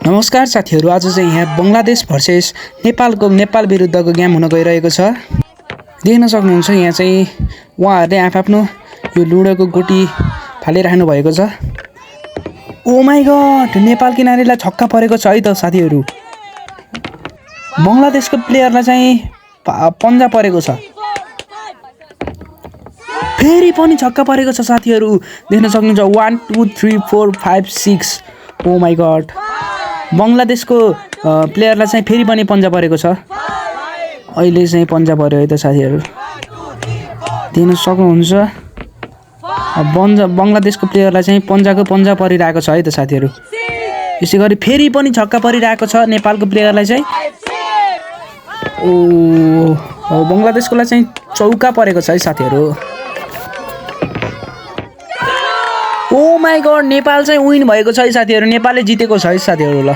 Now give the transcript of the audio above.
नमस्कार साथीहरू, आज चाहिँ यहाँ बङ्गलादेश भर्सेस नेपाल विरुद्धको गेम हुन गइरहेको छ। देख्न सक्नुहुन्छ यहाँ चाहिँ उहाँहरूले आफ्नो यो लुडोको गोटी फालिराख्नु भएको छ। ओ माई गॉड, नेपाल किनारीलाई छक्का परेको छ है त साथीहरू। बङ्गलादेशको प्लेयरलाई चाहिँ पन्जा परेको छ। फेरि पनि छक्का परेको छ साथीहरू, देख्न सक्नुहुन्छ। 1 2 3 4 5 6। ओ माई गॉड, बङ्गलादेशको प्लेयरलाई चाहिँ फेरि पनि पन्जा परेको छ। अहिले चाहिँ पन्जा पर्यो है त साथीहरू, देख्न सक्नुहुन्छ। बङ्गलादेशको प्लेयरलाई चाहिँ पन्जा परिरहेको छ है त साथीहरू। यसै गरी फेरि पनि छक्का परिरहेको छ नेपालको प्लेयरलाई चाहिँ। ओ बङ्गलादेशकोलाई चाहिँ चौका परेको छ है साथीहरू। ओ माई गॉड, नेपाल चाहिँ विन भएको छ है साथीहरू। नेपालले जितेको छ है साथीहरू। ल